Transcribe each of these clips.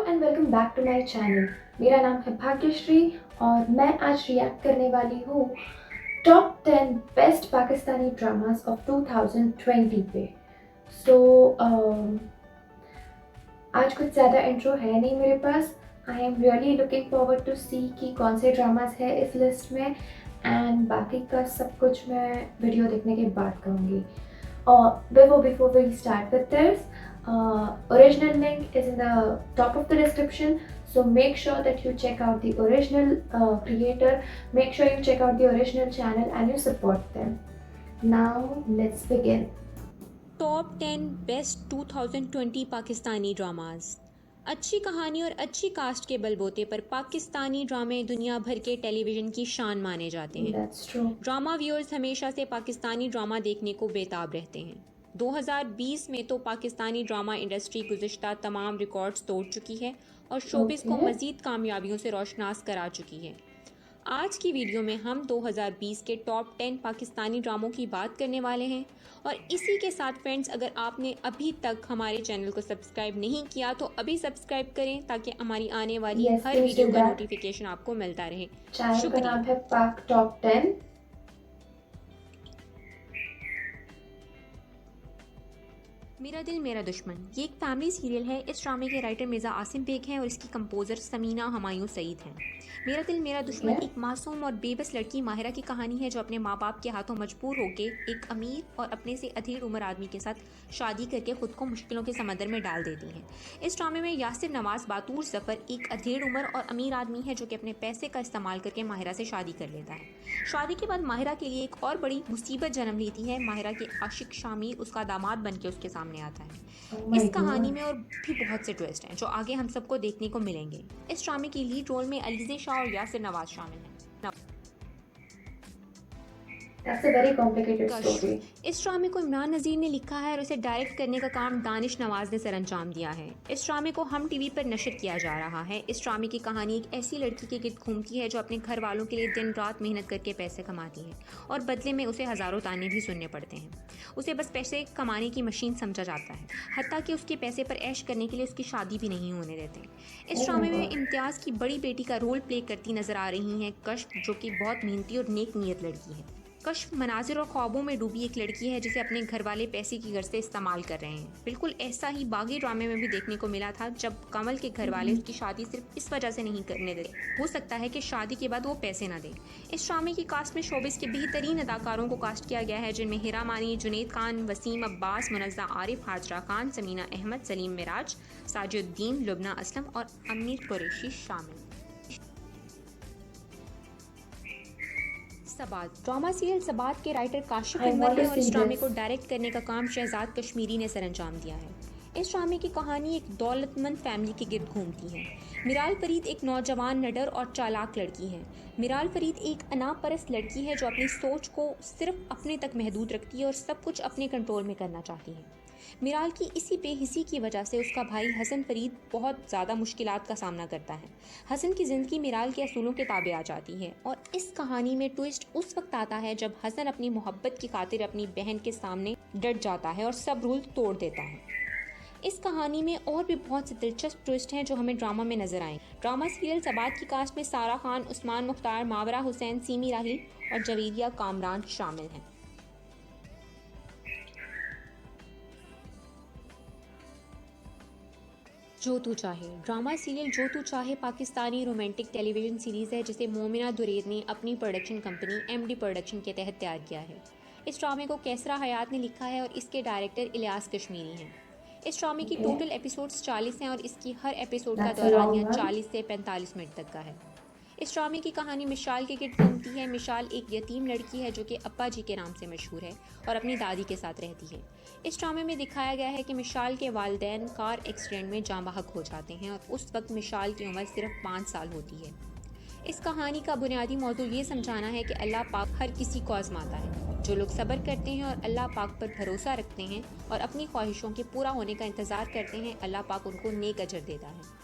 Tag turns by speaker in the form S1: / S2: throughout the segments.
S1: And welcome back to my channel. मेरा नाम है भाग्यश्री और मैं आज रिएक्ट करने वाली हूँ top 10 best Pakistani dramas of 2020 पे। सो आज कुछ ज़्यादा इंट्रो है नहीं मेरे पास। I am really looking forward to see कि कौन से ड्रामास है इस लिस्ट में, एंड बाकी का सब कुछ मैं वीडियो देखने के बाद कहूँगी। Before we start with this, original link is in the top of the description. So make sure that you check out the original creator. Make sure you check out the original channel and you support them. Now let's begin.
S2: Top 10 best 2020 Pakistani dramas. अच्छी कहानी और अच्छी cast के बलबूते पर पाकिस्तानी ड्रामे दुनिया भर के टेलीविज़न की शान माने जाते हैं।
S1: That's true.
S2: ड्रामा व्यूअर्स हमेशा से पाकिस्तानी ड्रामा देखने को बेताब रहते हैं। 2020 में तो पाकिस्तानी ड्रामा इंडस्ट्री गुज़िश्ता तमाम रिकॉर्ड्स तोड़ चुकी है और शोबिस को मज़ीद कामयाबियों से रोशनास करा चुकी है। आज की वीडियो में हम 2020 के टॉप 10 पाकिस्तानी ड्रामों की बात करने वाले हैं और इसी के साथ फ्रेंड्स, अगर आपने अभी तक हमारे चैनल को सब्सक्राइब नहीं किया तो अभी सब्सक्राइब करें ताकि हमारी आने वाली हर वीडियो का नोटिफिकेशन आपको मिलता रहे।
S1: चैनल का नाम है पाक टॉप 10।
S2: मेरा दिल मेरा दुश्मन ये एक फैमिली सीरियल है। इस ड्रामे के राइटर मिर्ज़ा आसिम बेग हैं और इसकी कंपोज़र समीना हमायूं सईद हैं। मेरा दिल मेरा दुश्मन एक मासूम और बेबस लड़की माहिरा की कहानी है जो अपने माँ बाप के हाथों मजबूर होकर एक अमीर और अपने से अधेड़ उम्र आदमी के साथ शादी करके खुद को मुश्किलों के समंदर में डाल देती है। इस ड्रामे में यासिर नवाज बातूर जफ़र एक अधेड़ उम्र और अमीर आदमी है जो कि अपने पैसे का इस्तेमाल करके माहिरा से शादी कर लेता है। शादी के बाद माहिरा के लिए एक और बड़ी मुसीबत जन्म लेती है। माहिरा के आशिक शामिर उसका दामाद बन के उसके सामने आता है। इस कहानी में और भी बहुत से ट्विस्ट हैं जो आगे हम सबको देखने को मिलेंगे। इस ड्रामे की लीड रोल में अलीज़े शाह और यासिर नवाज शामिल हैं।
S1: That's a very complicated story.
S2: इस ड्रामे को इमरान नज़ीर ने लिखा है और इसे डायरेक्ट करने का काम दानिश नवाज ने सरअंजाम दिया है। इस ड्रामे को हम टीवी पर नशर किया जा रहा है। इस ड्रामे की कहानी एक ऐसी लड़की के गिर्द घूमती है जो अपने घर वालों के लिए दिन रात मेहनत करके पैसे कमाती है और बदले में उसे हज़ारों ताने भी सुनने पड़ते हैं। उसे बस पैसे कमाने की मशीन समझा जाता है, हत्ता कि उसके पैसे पर ऐश करने के लिए उसकी शादी भी नहीं होने देते। इस ड्रामे में इम्तियाज़ की बड़ी बेटी का रोल प्ले करती नजर आ रही हैं कश्फ, जो कि बहुत मेहनती और नेक नीयत लड़की है। कश्फ मनाजिर और ख्वाबों में डूबी एक लड़की है जिसे अपने घर वाले पैसे की गर्ज से इस्तेमाल कर रहे हैं। बिल्कुल ऐसा ही बागी ड्रामे में भी देखने को मिला था जब कमल के घर वाले उसकी शादी सिर्फ इस वजह से नहीं करने देते, हो सकता है कि शादी के बाद वो पैसे ना दें। इस ड्रामे की कास्ट में शोबिस के बेहतरीन अदाकारों को कास्ट किया गया है जिनमें हिरा मानी, जुनैद खान, वसीम अब्बास, मुनज़्ज़ा आरिफ, हाजरा खान, समीना अहमद, सलीम मिराज, साजुद्दीन, लुबना असलम और अमीर कुरैशी शामिल। सबात ड्रामा सीरियल सबात के राइटर काशिफ अनवर हैं और इस ड्रामे को डायरेक्ट करने का काम शहजाद कश्मीरी ने सरअंजाम दिया है। इस ड्रामे की कहानी एक दौलतमंद फैमिली के गिर्द घूमती है। मिराल फरीद एक नौजवान, निडर और चालाक लड़की है। मिराल फरीद एक अनापरस्त लड़की है जो अपनी सोच को सिर्फ अपने तक महदूद रखती है और सब कुछ अपने कंट्रोल में करना चाहती है। मिराल की इसी बेहिसी की वजह से उसका भाई हसन फरीद बहुत ज़्यादा मुश्किलात का सामना करता है। हसन की ज़िंदगी मिराल के असूलों के ताबे आ जाती है और इस कहानी में ट्विस्ट उस वक्त आता है जब हसन अपनी मोहब्बत की खातिर अपनी बहन के सामने डट जाता है और सब रूल तोड़ देता है। इस कहानी में और भी बहुत से दिलचस्प ट्विस्ट हैं जो हमें ड्रामा में नजर आए। ड्रामा सीरियल सबात की कास्ट में सारा खान, उस्मान मुख्तार, मावरा हुसैन, सीमी राहिल और जवेरिया कामरान शामिल हैं। जो तू चाहे ड्रामा सीरियल जो तू चाहे पाकिस्तानी रोमांटिक टेलीविज़न सीरीज़ है जिसे मोमिना दुरेद ने अपनी प्रोडक्शन कंपनी एमडी प्रोडक्शन के तहत तैयार किया है। इस ड्रामे को कैसरा हयात ने लिखा है और इसके डायरेक्टर इलियास कश्मीरी हैं। इस ड्रामे की टोटल एपिसोड्स 40 हैं और इसकी हर एपिसोड का दौरानिया 40 से 45 मिनट तक का है। इस ड्रामे की कहानी मिशाल के गिर्द घूमती है। मिशाल एक यतीम लड़की है जो कि अप्पा जी के नाम से मशहूर है और अपनी दादी के साथ रहती है। इस ड्रामे में दिखाया गया है कि मिशाल के वालिदैन कार एक्सीडेंट में जाँ बहक हो जाते हैं और उस वक्त मिशाल की उम्र सिर्फ 5 साल होती है। इस कहानी का बुनियादी मौजू ये समझाना है कि अल्लाह पाक हर किसी को आजमाता है। जो लोग सब्र करते हैं और अल्लाह पाक पर भरोसा रखते हैं और अपनी ख्वाहिशों के पूरा होने का इंतज़ार करते हैं, अल्लाह पाक उनको नेक अजर देता है।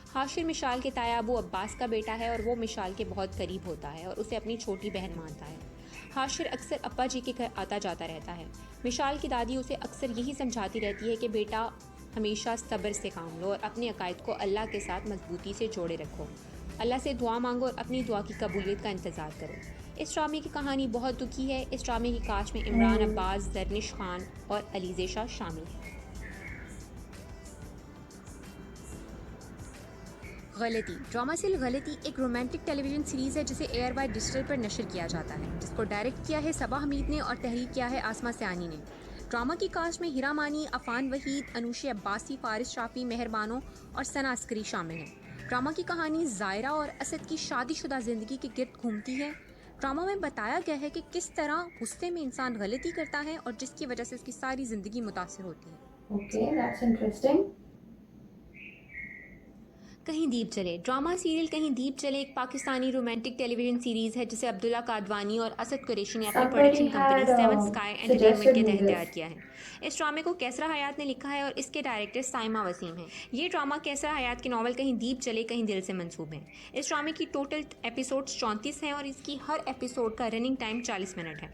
S2: हाशिर मिशाल के ताया अबू अब्बास का बेटा है और वो मिशाल के बहुत करीब होता है और उसे अपनी छोटी बहन मानता है। हाशिर अक्सर अप्पा जी के घर आता जाता रहता है। मिशाल की दादी उसे अक्सर यही समझाती रहती है कि बेटा हमेशा सब्र से काम लो और अपने अकायद को अल्लाह के साथ मजबूती से जोड़े रखो। अल्लाह से दुआ मांगो और अपनी दुआ की कबूलियत का इंतज़ार करो। इस ड्रामे की कहानी बहुत दुखी है। इस ड्रामे की कास्ट में इमरान अब्बास, जरनिश खान और अलीज़ेशा शामिल हैं। गलती। ड्रामा सीरियल गलती एक रोमांटिक टेलीविज़न सीरीज़ है जिसे एयर बाय डिजिटल पर नशर किया जाता है, जिसको डायरेक्ट किया है सबा हमीद ने और तहरीर किया है आसमा सयानी ने। ड्रामा की कास्ट में हिरा मानी, अफान वहीद, अनुशी अब्बासी, फारिस शाफी, मेहरबानो और सना अस्करी शामिल हैं। ड्रामा की कहानी ज़ायरा और असद की शादीशुदा ज़िंदगी के गिर्द घूमती है। ड्रामा में बताया गया है कि किस तरह गुस्से में इंसान गलती करता है और जिसकी वजह से उसकी सारी ज़िंदगी मुतासिर होती है।
S1: Okay, that's interesting.
S2: कहीं दीप जले। ड्रामा सीरियल कहीं दीप जले एक पाकिस्तानी रोमांटिक टेलीविजन सीरीज़ है जिसे अब्दुल्ला कादवानी और असद कुरैशी ने अपनी
S1: Somebody
S2: production company
S1: had
S2: seven sky entertainment के
S1: suggested me
S2: तहत
S1: this.
S2: तैयार किया है। इस ड्रामे को कैसरा हयात ने लिखा है और इसके डायरेक्टर साइमा वसीम हैं। ये ड्रामा कैसरा हयात की नॉवल कहीं दीप जले कहीं दिल से मंसूब है। इस ड्रामे की टोटल एपिसोड्स 34 हैं और इसकी हर एपिसोड का रनिंग टाइम 40 मिनट है।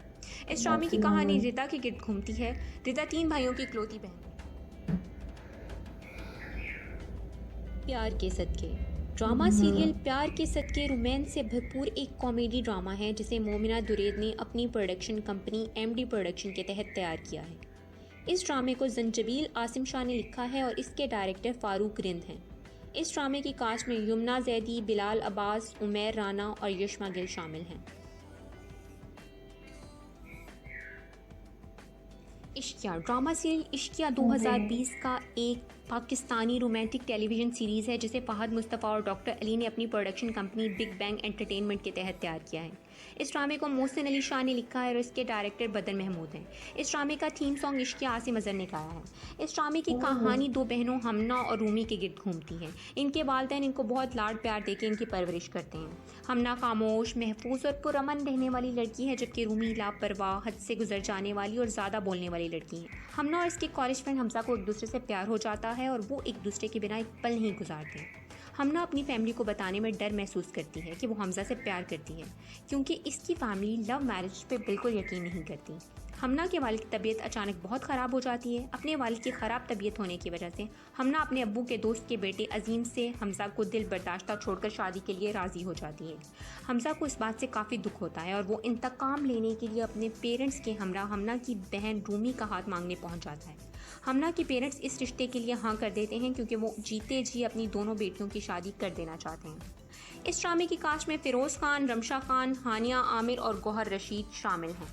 S2: इस ड्रामे की कहानी रिदा के गिर्द घूमती है। रिदा 3 भाइयों की इकलौती बहन है। प्यार के सदके। ड्रामा सीरियल प्यार के सदके रोमांस से भरपूर एक कॉमेडी ड्रामा है जिसे मोमिना दुरैद ने अपनी प्रोडक्शन कंपनी एमडी प्रोडक्शन के तहत तैयार किया है। इस ड्रामे को जंजबील आसिम शाह ने लिखा है और इसके डायरेक्टर फारूक रिंद हैं। इस ड्रामे की कास्ट में यमुना जैदी, बिलाल अब्बास, उमैर राना और यशमा गिल शामिल हैं। इश्किया। ड्रामा सीरियल इश्किया 2020 का एक पाकिस्तानी रोमांटिक टेलीविज़न सीरीज़ है जिसे फ़हद मुस्तफ़ा और डॉक्टर अली ने अपनी production company big bang entertainment के तहत तैयार किया है। इस ड्रामे को मोहसिन अली शाह ने लिखा है और इसके डायरेक्टर बदर महमूद हैं। इस ड्रामे का थीम सॉन्ग इश्किया आसिम अज़हर ने गाया है। इस ड्रामे की कहानी 2 बहनों हमना और रूमी के गिर्द घूमती है। इनके वालिदैन इनको बहुत लाड प्यार देके इनकी परवरिश करते हैं। हमना खामोश, महफूज और पुरअमन रहने वाली लड़की है जबकि रूमी लापरवाह, हद से गुजर जाने वाली और ज़्यादा बोलने वाली लड़की है। हमना और इसके कॉलेज फ्रेंड हमजा को एक दूसरे से प्यार हो जाता है और वो एक दूसरे के बिना एक पल नहीं गुजारते। हमना अपनी फैमिली को बताने में डर महसूस करती है कि वो हमजा से प्यार करती है क्योंकि इसकी फैमिली लव मैरिज पे बिल्कुल यकीन नहीं करती। हमना के वालिद की तबीयत अचानक बहुत ख़राब हो जाती है। अपने वालिद की ख़राब तबीयत होने की वजह से हमना अपने अब्बू के दोस्त के बेटे अजीम से हमजा को दिल बर्दाश्ता छोड़कर शादी के लिए राज़ी हो जाती है। हमजा को इस बात से काफ़ी दुख होता है और वो इंतकाम लेने के लिए अपने पेरेंट्स के हमरा हमना की बहन रूमी का हाथ मांगने पहुंच जाता है। हमना के पेरेंट्स इस रिश्ते के लिए हाँ कर देते हैं क्योंकि वो जीते जी अपनी दोनों बेटियों की शादी कर देना चाहते हैं। इस ड्रामे की कास्ट में फ़िरोज़ खान, रमशा खान, हानिया आमिर और गौहर रशीद शामिल हैं।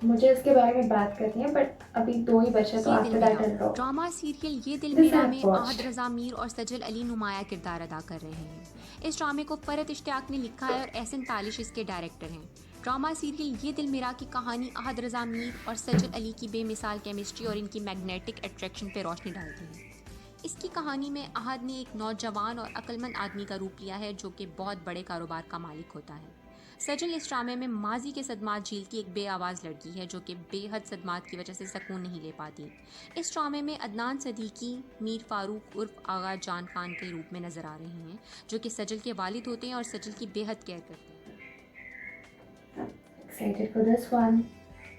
S1: मुझे इसके बारे में बात करनी है बट अभी 2 ही बचे तो after that I drop.
S2: Drama serial ये दिल
S1: This
S2: मेरा
S1: I've
S2: में
S1: watched.
S2: आहद रज़ा मीर और सजल अली नुमाया किरदार अदा कर रहे हैं। इस ड्रामे को फरत इश्तियाक ने लिखा है और एहसन तालिश इसके डायरेक्टर हैं। ड्रामा सीरियल ये दिल मेरा की कहानी आहद रज़ा मीर और सजल अली की बेमिसाल केमिस्ट्री और इनकी मैग्नेटिक अट्रैक्शन पर रोशनी डालती है। इसकी कहानी में आहद ने एक नौजवान और अक्लमंद आदमी का रूप लिया है जो कि बहुत बड़े कारोबार का मालिक होता है। सजल इस ड्रामे में माजी के सदमात झीलती एक बेआवाज़ लड़की है जो कि बेहद सदमात की वजह से सुकून नहीं ले पाती। इस ड्रामे में अदनान सदीकी मीर फारूक उर्फ आगा जान खान के रूप में नज़र आ रहे हैं जो कि सजल के वालिद होते हैं और सजल की बेहद केयर करते हैं।
S1: Excited for this one.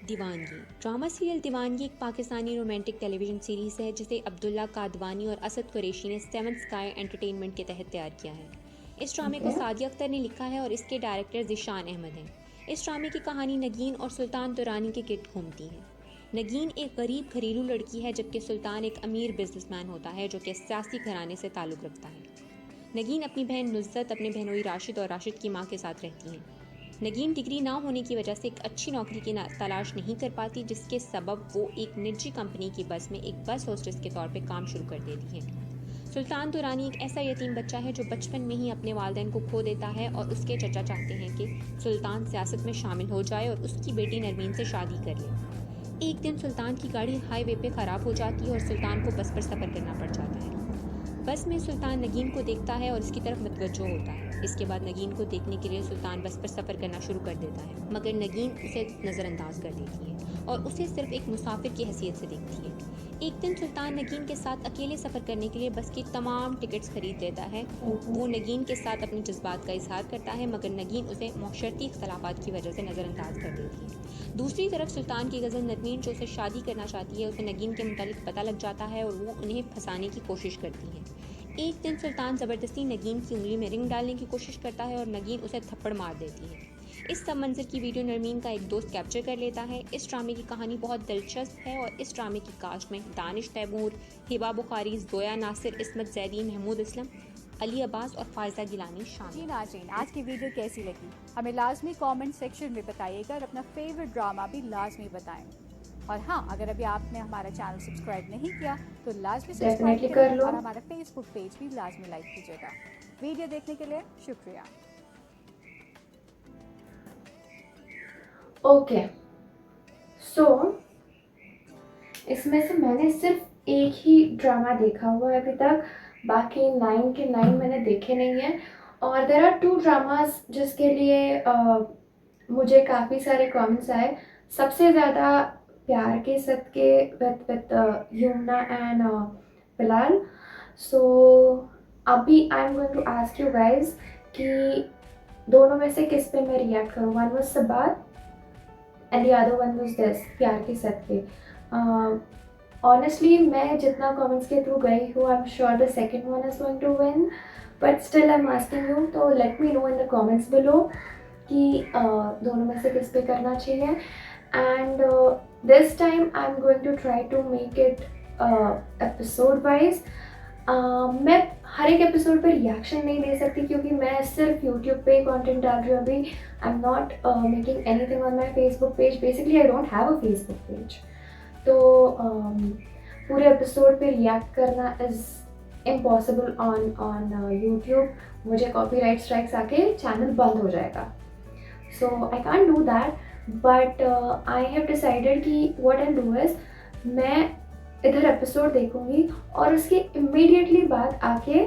S2: दीवानगी। ड्रामा सीरियल दीवानगी एक पाकिस्तानी रोमांटिक टेलीविज़न सीरीज़ है जिसे अब्दुल्ला कादवानी और असद कुरैशी ने सेवन स्काई एंटरटेनमेंट के तहत तैयार किया है। इस ड्रामे को सादिया अख्तर ने लिखा है और इसके डायरेक्टर ज़िशान अहमद हैं। इस ड्रामे की कहानी नगीन और सुल्तान दुरानी के गिर्द घूमती है। नगीन एक गरीब घरेलू लड़की है जबकि सुल्तान एक अमीर बिजनेसमैन होता है जो कि सियासी घराने से ताल्लुक़ रखता है। नगीन अपनी बहन नुज़्ज़त, अपने बहनोई राशिद और राशिद की माँ के साथ रहती हैं। नगीन डिग्री ना होने की वजह से एक अच्छी नौकरी की तलाश नहीं कर पाती जिसके सबब वो एक निजी कंपनी की बस में एक बस होस्टेस के तौर पे काम शुरू कर देती है। सुल्तान दुरानी एक ऐसा यतीम बच्चा है जो बचपन में ही अपने वालिदैन को खो देता है और उसके चचा चाहते हैं कि सुल्तान सियासत में शामिल हो जाए और उसकी बेटी नरमीन से शादी कर ले। एक दिन सुल्तान की गाड़ी हाईवे पे ख़राब हो जाती है और सुल्तान को बस पर सफ़र करना पड़ जाता है। बस में सुल्तान नगीन को देखता है और इसकी तरफ मुतवज्जो होता है। इसके बाद नगीन को देखने के लिए सुल्तान बस पर सफ़र करना शुरू कर देता है मगर नगीन उसे नज़रअंदाज कर देती है और उसे सिर्फ एक मुसाफिर की हैसियत से देखती है। एक दिन सुल्तान नगीन के साथ अकेले सफ़र करने के लिए बस की तमाम टिकट्स खरीद लेता है। वो नगीन के साथ अपने जज्बात का इजहार करता है, मगर नगीन उसे माशरती इख्तलाफात की वजह से नज़रअंदाज कर देती है। दूसरी तरफ सुल्तान की गज़ल नरमीन जो उसे शादी करना चाहती है, उसे नगीन के मुतालिक पता लग जाता है और वो उन्हें फंसाने की कोशिश करती है। एक दिन सुल्तान ज़बरदस्ती नगीन की उंगली में रिंग डालने की कोशिश करता है और नगीन उसे थप्पड़ मार देती है। इस सब मंजर की वीडियो नरमीन का एक दोस्त कैप्चर कर लेता है। इस ड्रामे की कहानी बहुत दिलचस्प है और इस ड्रामे की कास्ट में दानिश तैमूर, हिबा बुखारी, जोया नासिर, इस्मत जैदी, महमूद असलम, अली अब्बास और फायजा गिलानी शामिल।
S3: जी नाज़रीन, आज की वीडियो कैसी लगी हमें लाजमी कमेंट सेक्शन में बताइएगा और अपना फेवरेट ड्रामा भी लाजमी बताएं। और हाँ, अगर अभी आपने हमारा चैनल सब्सक्राइब नहीं किया तो लाजमी सब्सक्राइब
S1: Definitely
S3: करें
S1: कर लो।
S3: और हमारा फेसबुक पेज भी लाजमी लाइक कीजिएगा। वीडियो देखने के लिए शुक्रिया।
S1: ओके, सो इसमें से मैंने सिर्फ एक ही ड्रामा देखा हुआ है अभी तक, बाकी 9 के 9 मैंने देखे नहीं हैं। और देर आर 2 ड्रामास जिसके लिए मुझे काफ़ी सारे कमेंट्स आए। सबसे ज़्यादा Pyar Ke Sadqay with Yumna and Bilal. So अभी I am going to ask you guys कि दोनों में से किस पे मैं रिएक्ट करूँ। One was Sabaat and the other one was this, Pyar Ke सदके। ऑनेस्टली मैं जितना कमेंट्स के थ्रू गई हूँ, I am sure the second one is going to win, but still I am asking you, तो let me know in the comments below कि दोनों में से किस पे करना चाहिए। And this time I am going to try to make it episode wise. मैं हर एक एपिसोड पे रिएक्शन नहीं दे सकती क्योंकि मैं सिर्फ यूट्यूब पे कंटेंट डाल रही हूँ अभी। I am not making anything on my Facebook page. Basically I don't have a Facebook page, तो पूरे एपिसोड पे रिएक्ट करना इज़ इम्पॉसिबल ऑन यूट्यूब। मुझे कॉपीराइट स्ट्राइक्स आके चैनल बंद हो जाएगा, so I can't do that. But I have decided कि व्हाट आई डू इज़ मैं इधर एपिसोड देखूँगी और उसके इमीडिएटली बाद आके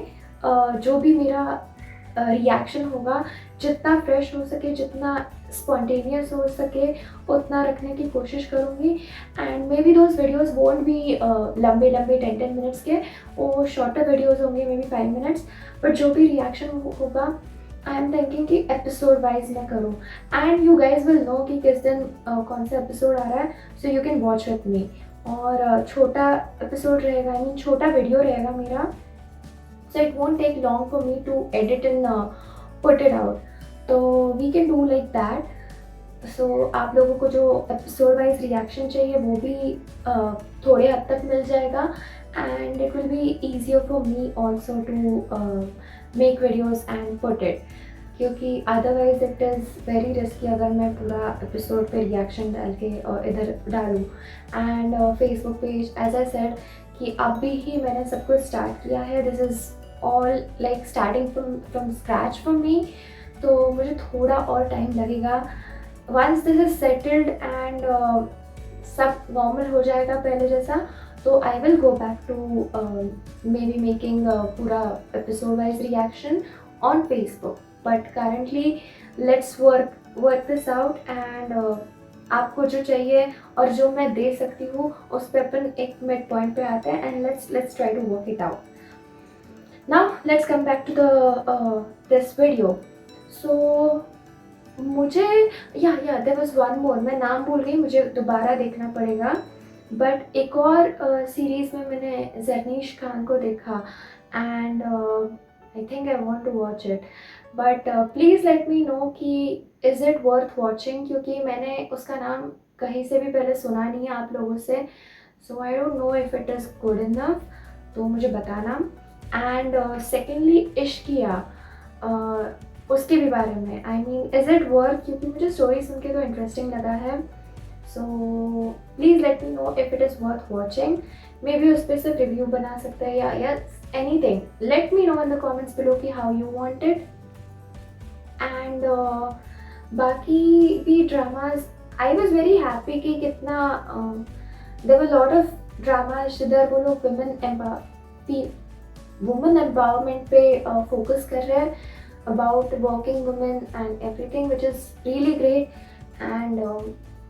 S1: जो भी मेरा रिएक्शन होगा, जितना फ्रेश हो सके, जितना स्पॉन्टेनियस हो सके, उतना रखने की कोशिश करूँगी। And may be those videos won't be लंबे 10 मिनट्स के, वो शॉर्टर वीडियोज़ होंगे, मे बी 5 मिनट्स। बट जो भी रिएक्शन होगा आई एम थिंकिंग कि एपिसोड वाइज मैं करूँ। And you guys will know कि किस दिन कौन सा एपिसोड आ रहा है, so you can watch with me. और छोटा एपिसोड रहेगा, आई मीन छोटा वीडियो रहेगा मेरा, so it won't take long for me to edit and put it out, तो we can do like that. so आप लोगों को जो एपिसोड वाइज रिएक्शन चाहिए वो भी थोड़े हद तक मिल जाएगा, and it will be easier for me also to make videos and put it, क्योंकि otherwise it is very risky अगर मैं पूरा एपिसोड पे रिएक्शन डाल के इधर डालूँ। And Facebook page as I said कि अभी ही मैंने सब कुछ स्टार्ट किया है, this is all like starting from scratch for me, तो मुझे थोड़ा और टाइम लगेगा। Once this is settled and सब नॉर्मल हो जाएगा पहले जैसा, तो I will go back to maybe making पूरा episode wise reaction on Facebook. But currently let's work this out and आपको जो चाहिए और जो मैं दे सकती हूँ उस पर अपन एक मिड पॉइंट पे आते हैं and let's try to work it out. Now let's come back to the this video. So मुझे या देयर वाज वन मोर, मैं नाम भूल गई, मुझे दोबारा देखना पड़ेगा। बट एक और सीरीज़ में मैंने जरनीश खान को देखा and I think I want to watch it, but please let me know कि इज़ इट वर्थ वॉचिंग, क्योंकि मैंने उसका नाम कहीं से भी पहले सुना नहीं है आप लोगों से, so I don't know if it is good enough, तो मुझे बताना। एंड सेकेंडली इश्किया, उसके भी बारे में, I mean is it worth, क्योंकि मुझे स्टोरी सुन के तो इंटरेस्टिंग लगा है, so please let me know if it is worth watching. Maybe उस पर सिर्फ रिव्यू बना सकते हैं या anything, let me know in the comments below कि how you want it. And बाकी भी dramas I was very happy कि कितना there were lot of dramas जिधर वो लोग वुमेन एम्पावरमेंट पे फोकस कर रहे हैं, about working women and everything, which is really great. And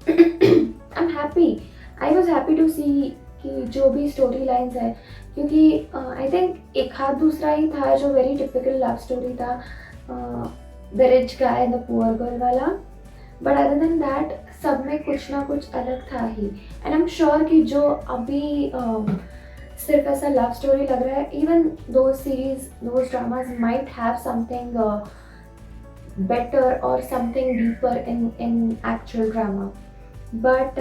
S1: I am happy, I was happy to see कि जो भी स्टोरी लाइन्स है, क्योंकि आई थिंक एक हाथ दूसरा ही था जो वेरी टिपिकल लव स्टोरी था, the rich guy and the poor girl वाला, बट अदर देन दैट सब में कुछ ना कुछ अलग था ही। एंड आई एम श्योर कि जो अभी सिर्फ ऐसा लव स्टोरी लग रहा है, even those series those dramas might have something better or something deeper in actual drama. But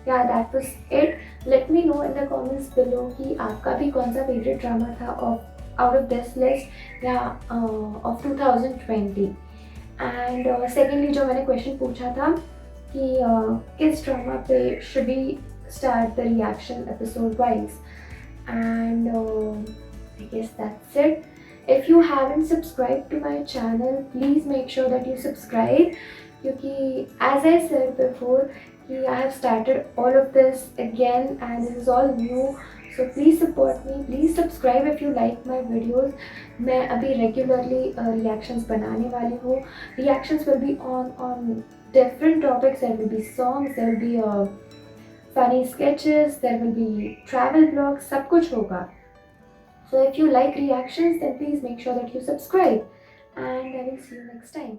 S1: yeah, that was it. Let me know in the comments below कि आपका भी कौन सा favorite drama था of out of this list या of 2020. And secondly जो मैंने question पूछा था कि किस drama पे should we start the reaction episode wise, and I guess that's it. If you haven't subscribed to my channel, please make sure that you subscribe, क्योंकि as I said before कि I have started all of this again and this is all new, so please support me, please subscribe if you like my videos. मैं अभी regularly reactions बनाने वाली हूँ. Reactions will be on different topics. There will be songs, there will be funny sketches, there will be travel vlogs, सब कुछ होगा. So if you like reactions, then please make sure that you subscribe, and I will see you next time.